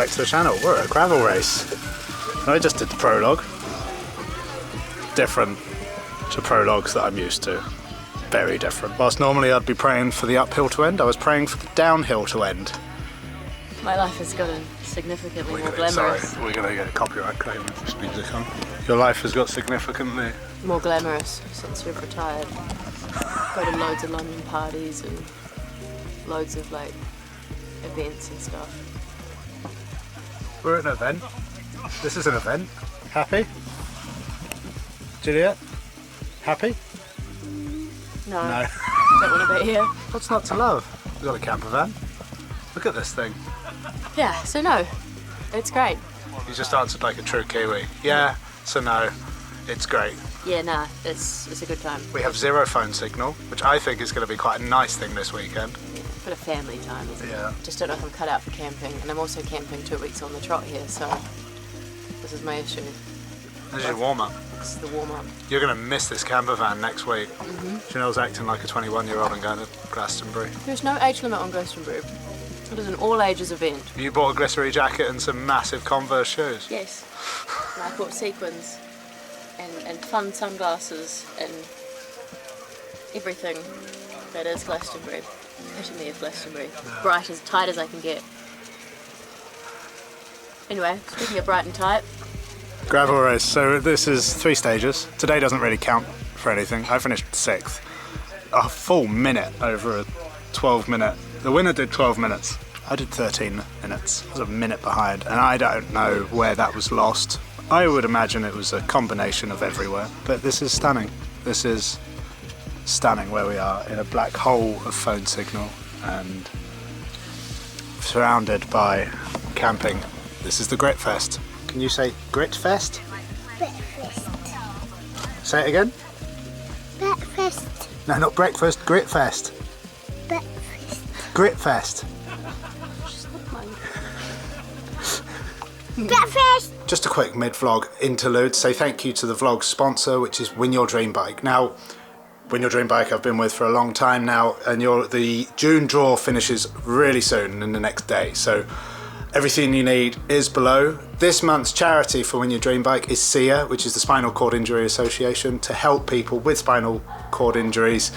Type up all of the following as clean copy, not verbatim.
back to the channel. We're at a gravel race. I just did the prologue. Different to prologues that I'm used to. Very different. Whilst normally I'd be praying for the uphill to end, I was praying for the downhill to end. My life has gotten significantly more glamorous. Sorry, we're going to get a copyright claim with this music on. Your life has got significantly more glamorous since we've retired. Go to loads of London parties and loads of like events and stuff. We're at an event. This is an event. Happy? Juliet? Happy? No. No. Don't want to be here. What's not to love? We've got a camper van. Look at this thing. Yeah, so no. It's great. You just answered like a true Kiwi. Yeah, so no. It's great. Yeah, nah, it's a good time. We have zero phone signal, which I think is going to be quite a nice thing this weekend. Yeah, bit of family time, isn't Yeah. it? Just don't know if I'm cut out for camping, and I'm also camping 2 weeks on the trot here, so this is my issue. This is your warm-up. This is the warm-up. You're going to miss this camper van next week. Chanel's acting like a 21-year-old and going to Glastonbury. There's no age limit on Glastonbury. It is an all-ages event. You bought a glycerin jacket and some massive Converse shoes. Yes. And I bought sequins and fun sunglasses and everything that is Glastonbury. Epitome of Glastonbury. Bright as tight as I can get. Anyway, speaking of bright and tight. Gravel race. So this is 3 stages. Today doesn't really count for anything. I finished 6th. A full minute over a 12-minute. The winner did 12 minutes. I did 13 minutes. I was a minute behind, and I don't know where that was lost. I would imagine it was a combination of everywhere, but this is stunning. This is stunning where we are in a black hole of phone signal and surrounded by camping. This is the Grit Fest. Can you say Grit Fest? Breakfast. Say it again? Breakfast. No, not breakfast, Grit Fest. Breakfast. Grit Fest. Breakfast. Just a quick mid-vlog interlude. Say thank you to the vlog's sponsor, which is Win Your Dream Bike. Now, Win Your Dream Bike I've been with for a long time now, and the June draw finishes really soon in the next day. So everything you need is below. This month's charity for Win Your Dream Bike is SIA, which is the Spinal Cord Injury Association, to help people with spinal cord injuries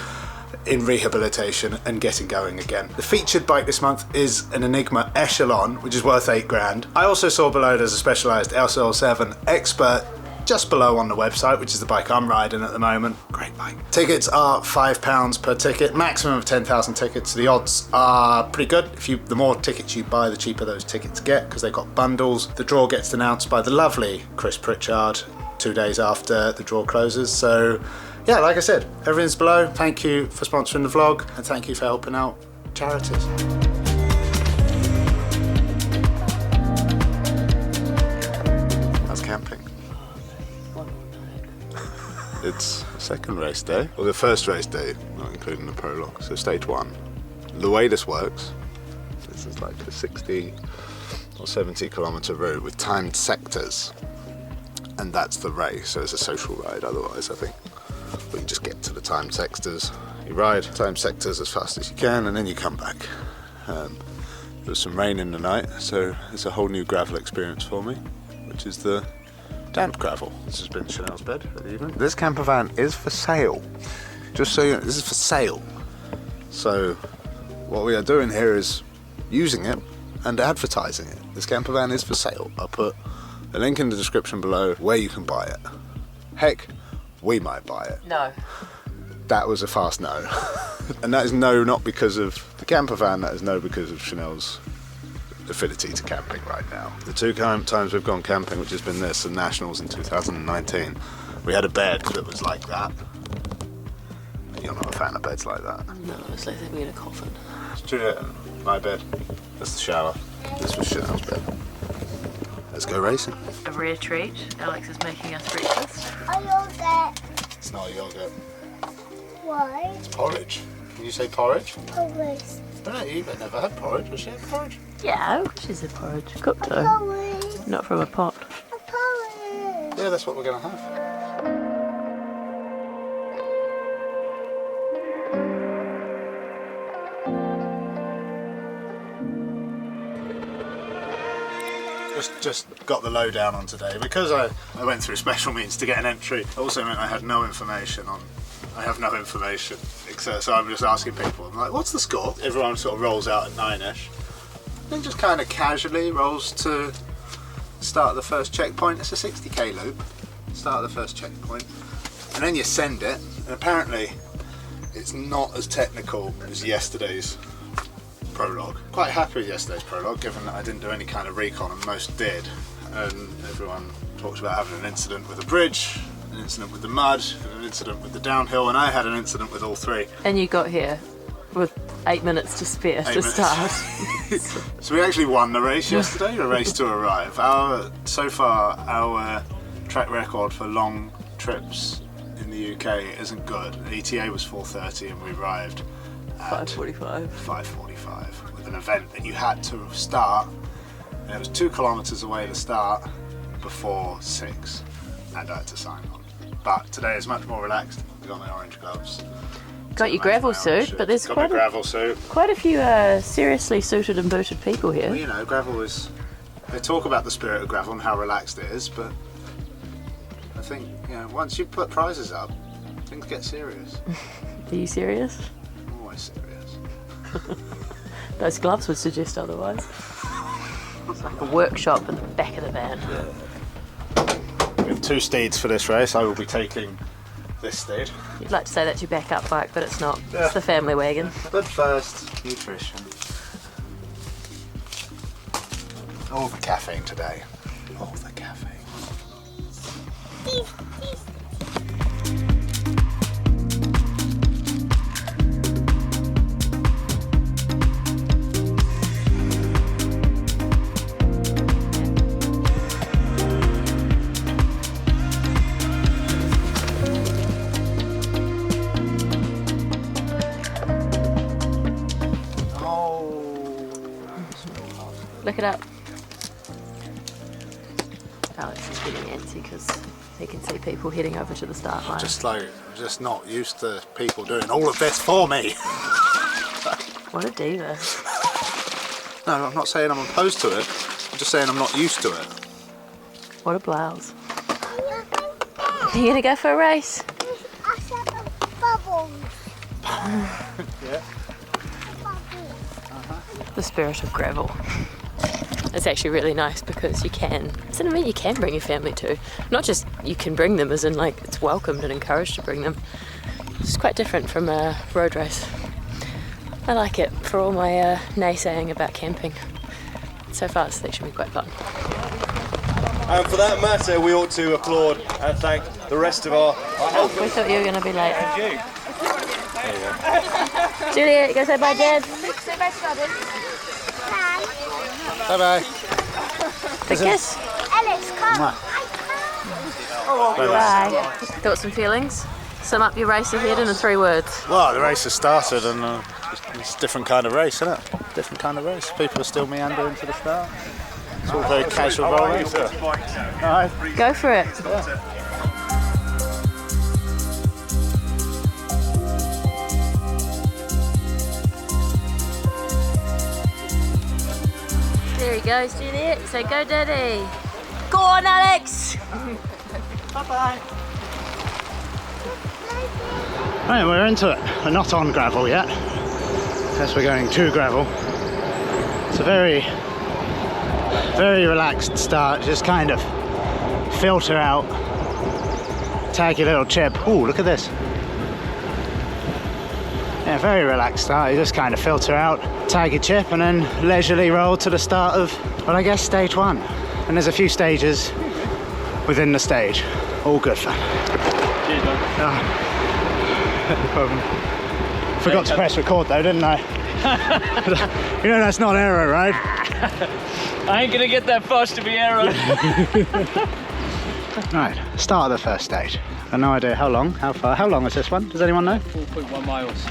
in rehabilitation and getting going again. The featured bike this month is an Enigma Echelon, which is worth 8 grand. I also saw below there's a specialised LCL7 Expert just below on the website, which is the bike I'm riding at the moment. Great bike. Tickets are £5 per ticket, maximum of 10,000 tickets. The odds are pretty good. The more tickets you buy, the cheaper those tickets get, because they've got bundles. The draw gets announced by the lovely Chris Pritchard 2 days after the draw closes. So yeah, like I said, everything's below. Thank you for sponsoring the vlog, and thank you for helping out charities. How's camping? It's second race day, or the first race day, not including the prologue, so stage 1. The way this works, this is like a 60 or 70 kilometre route with timed sectors, and that's the race, so it's a social ride otherwise, I think. But you just get to the timed sectors, you ride timed sectors as fast as you can, and then you come back. There was some rain in the night, so it's a whole new gravel experience for me, which is the damp gravel. This has been Chanel's bed for the evening. This camper van is for sale. Just so you know, this is for sale. So what we are doing here is using it and advertising it. This camper van is for sale. I'll put a link in the description below where you can buy it. Heck, we might buy it. No. That was a fast no. And that is no not because of the camper van, that is no because of Chanel's affinity to camping right now. The 2 times we've gone camping, which has been this and Nationals in 2019, we had a bed that was like that. You're not a fan of beds like that. No, it's like living in a coffin. Juliet, my bed. That's the shower. This was Chanel's bed. Let's go racing. A rare treat. Alex is making us breakfast. A yogurt. It's not a yogurt. Why? It's porridge. Can you say porridge? Porridge. I don't know, you've never had porridge. Was she had porridge? Yeah, she's a porridge. Cooked though. Porridge. Not from a pot. A porridge. Yeah, that's what we're going to have. just got the lowdown on today. Because I went through special means to get an entry, it also meant I had no information on. I have no information, except, so I'm just asking people. I'm like, what's the score? Everyone sort of rolls out at 9ish. Then just kind of casually rolls to start the first checkpoint. It's a 60k loop. Start the first checkpoint, and then you send it. And apparently, it's not as technical as yesterday's prologue. Quite happy with yesterday's prologue, given that I didn't do any kind of recon and most did. And everyone talked about having an incident with the bridge, an incident with the mud, and an incident with the downhill, and I had an incident with all three. And you got here with 8 minutes to spare to start. So we actually won the race yesterday, a race to arrive. So far, our track record for long trips in the UK isn't good. The ETA was 4:30 and we arrived at 5:45 with an event that you had to start, and it was 2 kilometres away to start before 6, and I had to sign on. But today is much more relaxed. I've got my orange gloves. Got your gravel suit, but there's quite a few seriously suited and booted people here. Well, you know, gravel is. They talk about the spirit of gravel and how relaxed it is, but I think, you know, once you put prizes up, things get serious. Are you serious? I'm always serious. Those gloves would suggest otherwise. It's like a workshop in the back of the van. We have 2 steeds for this race. I will be taking this steed. You'd like to say that's your backup bike, but it's not. Yeah. It's the family wagon. But first, nutrition. All the caffeine today. All the caffeine. Look it up. Alex is getting antsy because he can see people heading over to the start line. I'm just not used to people doing all of this for me. What a diva. No, I'm not saying I'm opposed to it. I'm just saying I'm not used to it. What a blouse. Are you gonna go for a race? I said bubbles. Yeah. The spirit of gravel. It's actually really nice because you can bring your family to. Not just you can bring them as in like it's welcomed and encouraged to bring them. It's quite different from a road race. I like it for all my naysaying about camping. So far it's actually been quite fun. And for that matter, we ought to applaud and thank the rest of our help. We thought you were going to be late. You. Juliet, you go say bye, Dad. Say bye to Daddy. Bye bye. Big kiss. Alex, come. Bye. Thoughts and feelings? Sum up your race ahead in 3 words. Well, the race has started and it's a different kind of race, isn't it? Different kind of race. People are still meandering to the start. It's all very casual rolling. Alright. Go for it. Yeah. There he goes, Juliet. Say go, Daddy. Go on, Alex. Bye-bye. Right, we're into it. We're not on gravel yet. Because we're going to gravel. It's a very relaxed start. Just kind of filter out. Tag your little chip. Ooh, look at this. Yeah, very relaxed start. You just kind of filter out, tag your chip, and then leisurely roll to the start of, well, I guess stage 1. And there's a few stages within the stage. All good fun. Cheers, man. No problem. Forgot to press record though, didn't I? You know that's not error, right? I ain't gonna get that fast to be error. Right, start of the first stage. I've no idea how long, how far. How long is this one? Does anyone know? 4.1 miles.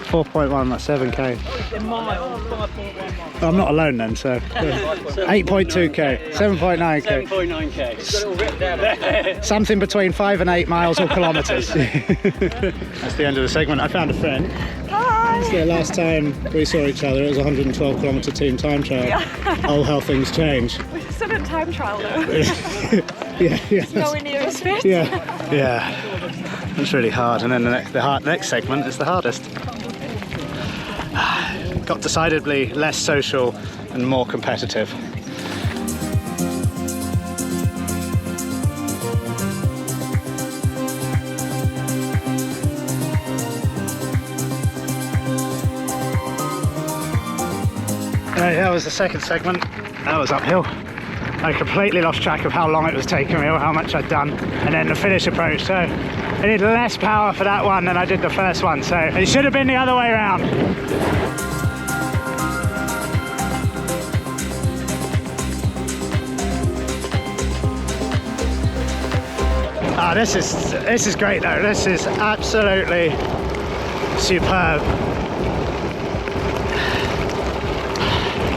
4.1, that's 7k. A mile, 5.1 miles. Oh, I'm not alone then, so 8.2k, 7.9k. 7.9k. You've got it all written down there. Something between 5 and 8 miles or kilometres. That's the end of the segment. I found a friend. Hi! It's the last time we saw each other, it was a 112 kilometre team time trial. Oh, how things change. excellent time trial though. Yeah. Nowhere near as fit. Yeah. It's really hard, and then the next segment is the hardest. Got decidedly less social and more competitive. Right, that was the second segment. That was uphill. I completely lost track of how long it was taking me or how much I'd done, and then the finish approach. So I did less power for that one than I did the first one. So it should have been the other way around. Ah, this is great though. This is absolutely superb.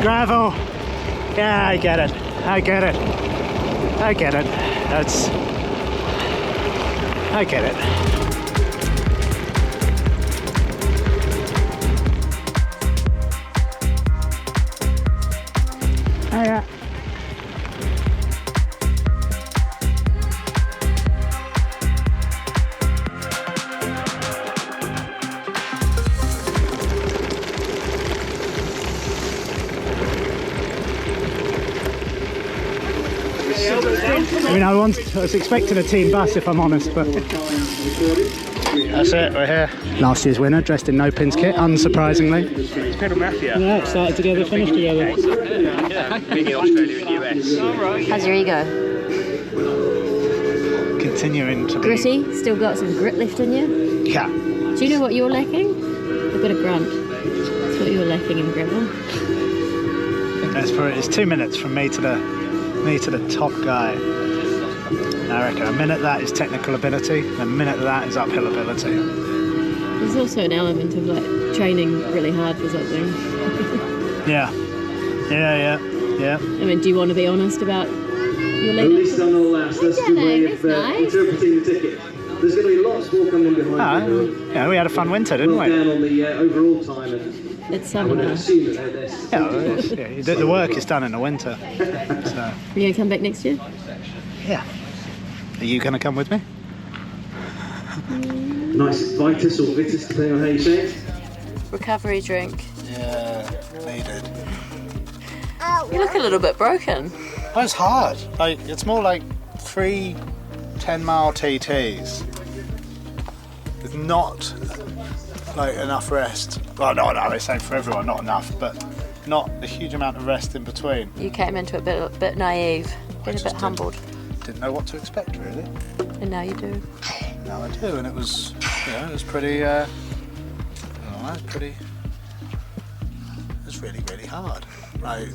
Gravel. Yeah, I get it. I get it. I get it. I get it. Oh yeah. I mean, I was expecting a team bus if I'm honest, but that's it, we're here. Last year's winner, dressed in no pins kit, unsurprisingly. It's Pedal Mafia. Yeah, started together, finished together. Being in Australia and US. How's your ego? Continuing to be... Gritty? Still got some grit left in you? Yeah. Do you know what you're lacking? A bit of grunt. That's what you're lacking in gravel. It's 2 minutes from me to the top guy. I reckon a minute that is technical ability, a minute that is uphill ability. There's also an element of like training really hard for something. Yeah. I mean, do you want to be honest about your lead? At least on the last, that's the way of interpreting the ticket. There's going to be lots more coming behind. Yeah, we had a fun winter, didn't we? Down on the overall time. It's I summer would now. assume that The work is done in the winter. So. Are you going to come back next year? Yeah. Are you going to come with me? Nice Vitus or Vitus, depending on how you say it. Recovery drink. Yeah, needed. You look a little bit broken. Oh, it's hard. Like, it's more like 3 10-mile TTs with not like enough rest. Well, no, it's same for everyone, not enough, but not a huge amount of rest in between. You came into it a bit naive, a bit humbled. Didn't know what to expect, really. And now you do. Now I do, and it was, it was pretty. It was really, really hard. I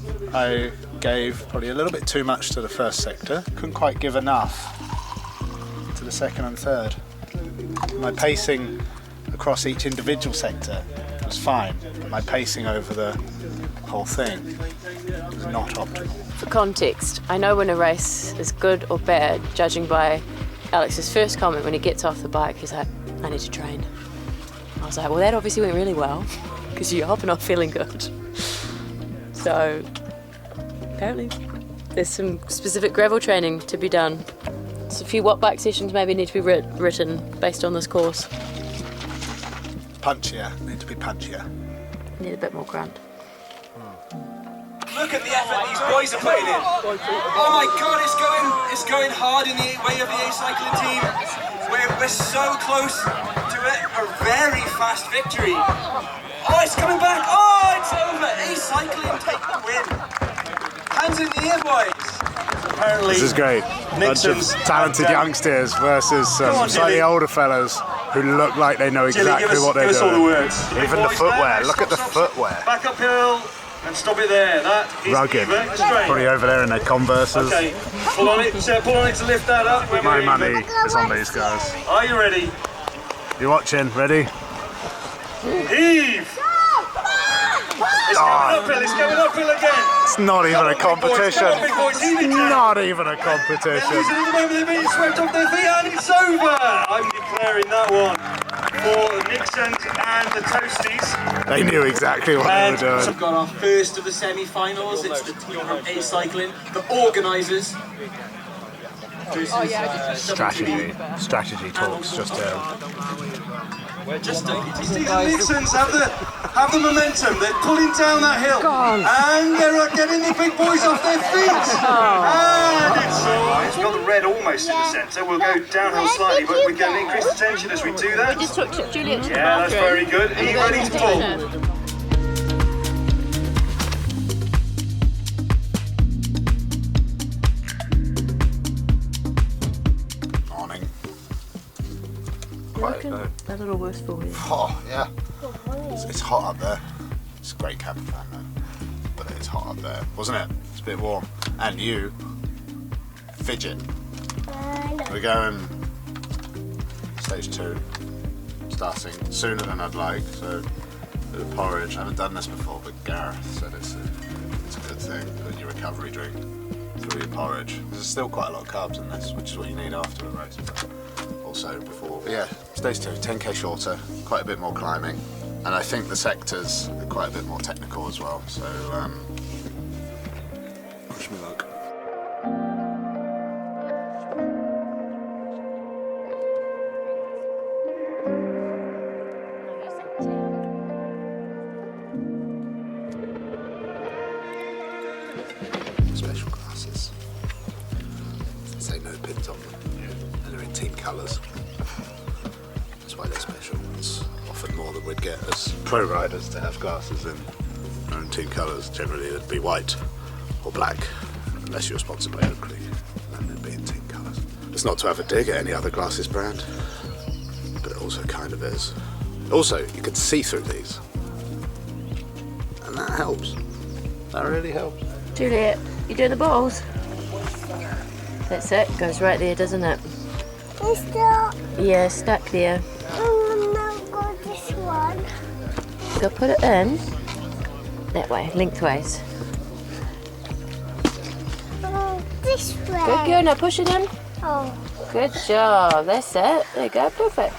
gave probably a little bit too much to the first sector. Couldn't quite give enough to the second and third. My pacing across each individual sector was fine, but my pacing over the whole thing was not optimal. For context, I know when a race is good or bad, judging by Alex's first comment when he gets off the bike. He's like, I need to train. I was like, well, that obviously went really well, because you're up and not feeling good. So, apparently, there's some specific gravel training to be done. So a few watt bike sessions maybe need to be written based on this course. Punchier, need to be punchier. Need a bit more grunt. Look at the effort these boys are putting in. Oh my God, it's going hard in the way of the A-cycling team. We're so close to a very fast victory. Oh, it's coming back. Oh, it's over. A-cycling take the win. Hands in the air, boys. Apparently, This is great. Bunch of talented youngsters versus some slightly older fellows who look like they know exactly what they're doing. Give us all the words. Even the footwear. Look at the footwear. Back uphill and stop it there. That is Rugged. even straight. Probably over there in their Converses. Okay, pull on it to lift that up. When My we're money even. is on these guys. Are you ready? You watching? Ready? Heave! It's going uphill again. It's not even a competition. Come on, big boys, heave it down. Not even a They're competition. losing at the moment, they're being swept off their feet and it's over! I'm declaring that one for the Nixons and the Toasties. They knew exactly what they were doing. We've got our first of the semi-finals. It's the team from A Cycling, the organisers. Strategy talks just The Nixons have the momentum. They're pulling down that hill, and they're getting the big boys off their feet. And it's got the red almost in the centre. We'll go downhill slightly, but we're going to increase the tension as we do that. We just took Juliet to the Yeah, that's bathroom. very good. Are you ready to pull? A little worse for you. Oh, yeah. It's hot up there. It's a great Campervan though. But it's hot up there, wasn't it? It's a bit warm. And you fidget. We're going stage 2, starting sooner than I'd like. So, a bit of porridge. I haven't done this before, but Gareth said it's a good thing. Put your recovery drink through your porridge. There's still quite a lot of carbs in this, which is what you need after a race. But also before. But yeah, stage 2, 10k shorter, quite a bit more climbing. And I think the sectors are quite a bit more technical as well. So, wish me luck. Special glasses. They say no pins on them. And they're in team colours. That's why they're special. It's often more than we'd get as pro riders to have glasses in their own team colours. Generally it'd be white or black, unless you're sponsored by Oakley. Then they'd be in team colours. It's not to have a dig at any other glasses brand, but it also kind of is. Also, you can see through these. And that helps. That really helps. Juliet, you doing the balls? That's it, goes right there, doesn't it? Yeah, stuck there. Go this one. Go put it in. That way, lengthways. This way. Good girl, now push it in. Oh. Good job, that's it. There you go, perfect.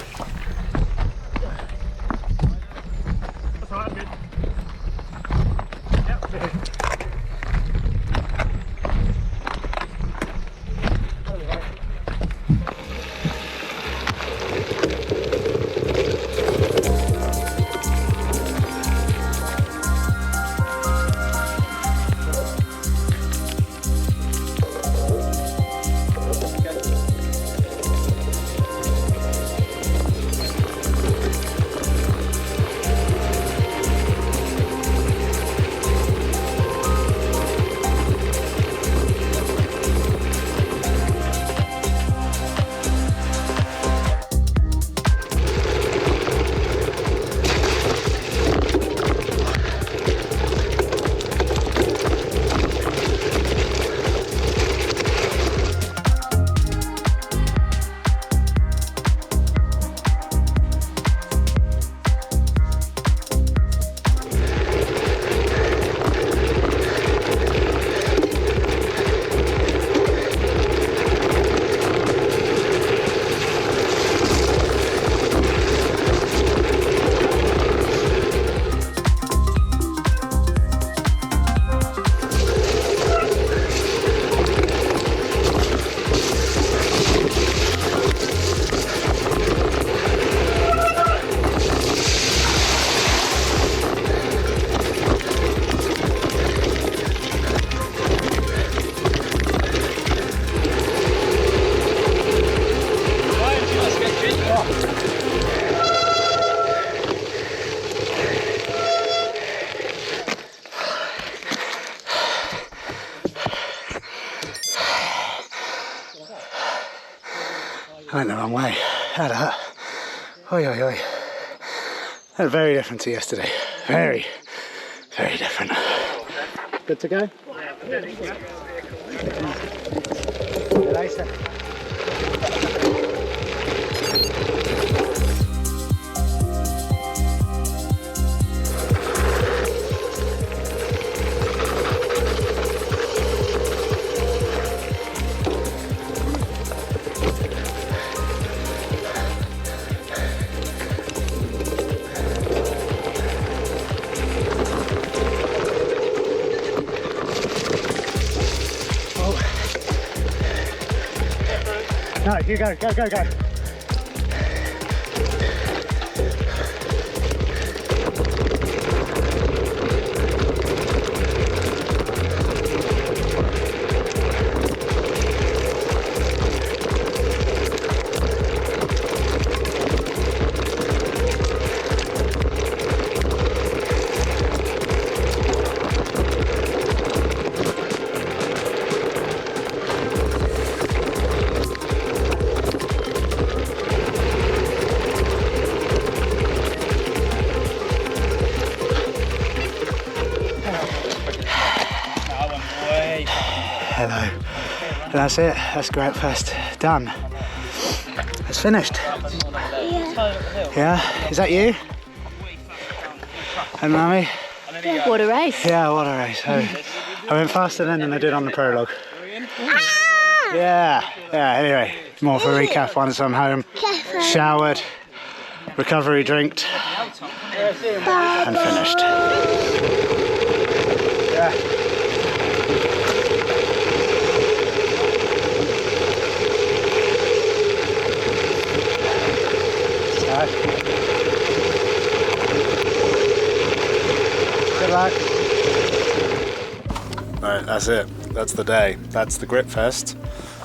I went the wrong way. Had a hurt. Oi, oi, oi. That's very different to yesterday. Very, very different. Good to go? Later. you go, go, go, go. Hello. And that's it. That's Great Fest done. It's finished. Yeah. Yeah? Is that you? And Mummy? What a race. Yeah, what a race. I went faster then than I did on the prologue. Yeah. Yeah, anyway. More for a recap once I'm home. Showered, recovery drinked, and finished. Yeah. Good luck. Right, that's it. That's the day. That's the Grip Fest.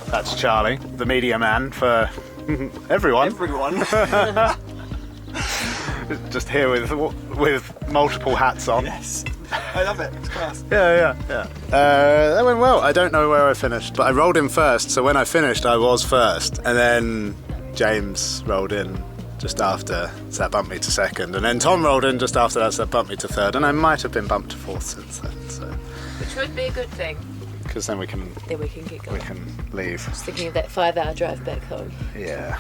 That's Charlie, the media man for everyone. Just here with multiple hats on. Yes. I love it. It's class. Yeah. That went well. I don't know where I finished, but I rolled in first. So when I finished, I was first, and then James rolled in just after, so that bumped me to second, and then Tom rolled in just after that, so that bumped me to third, and I might have been bumped to fourth since then. So, Which would be a good thing. because then we can Then we can get going. we can leave. Just thinking of that 5-hour drive back home. Yeah.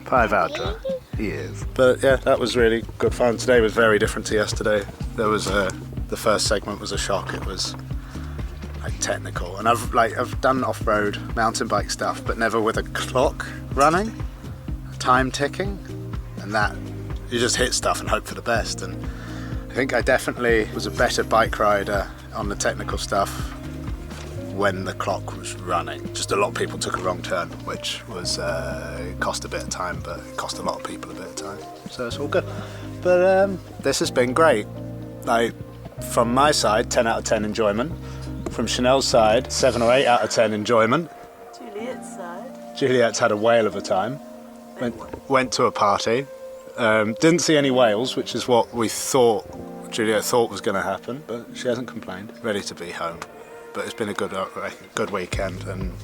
5-hour drive. Yes. But yeah, that was really good fun. Today was very different to yesterday. There was the first segment was a shock. It was like technical, and I've done off-road mountain bike stuff, but never with a clock running, time ticking, and that you just hit stuff and hope for the best. And I think I definitely was a better bike rider on the technical stuff when the clock was running. Just a lot of people took a wrong turn, which was it cost a bit of time, but it cost a lot of people a bit of time. So it's all good. But this has been great. Like, from my side, 10 out of 10 enjoyment. From Chanel's side, 7 or 8 out of 10 enjoyment. Juliet's side. Juliet's had a whale of a time. Went to a party. Didn't see any whales, which is what we thought, Juliet thought was going to happen, but she hasn't complained. Ready to be home. But it's been a good weekend, and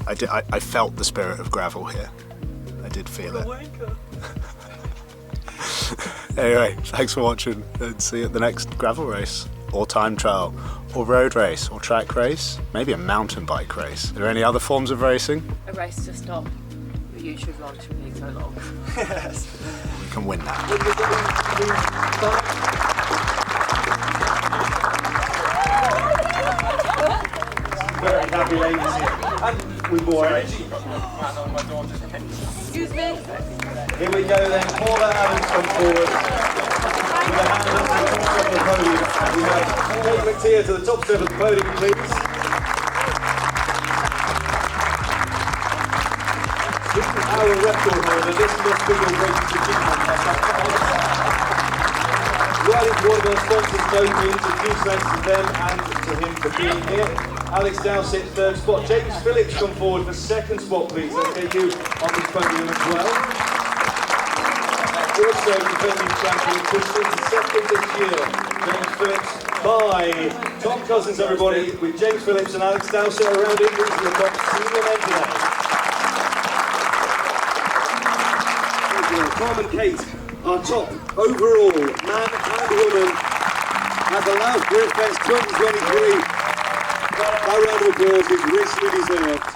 I felt the spirit of gravel here. I did feel it. Anyway, thanks for watching, and see you at the next gravel race, or time trial, or road race, or track race, maybe a mountain bike race. Are there any other forms of racing? A race to stop the YouTube vlogs from being so long. Yes. We can win that. Very happy ladies here. And with more energy. Excuse me. Here we go then. Paula Adams come forward. With a hand up to the top step of the podium. We have Paul McTeer to the top step of the podium, please. This is our record holder. This must be your greatest achievement. Right into one of our sponsors, Note, we introduce thanks to them and to him for being here. Alex Dowsett, third spot. James Phillips, come forward for second spot, please. Let's get you on this podium as well. Also, defending champion, Christian, second this year. James Phillips by Tom Cousins, everybody, with James Phillips and Alex Dowsett around it. These are the top senior men today. Thank you. Carmen Kate, our top overall man and woman at the Loud Grip Fest 2023. That round of applause is richly deserved.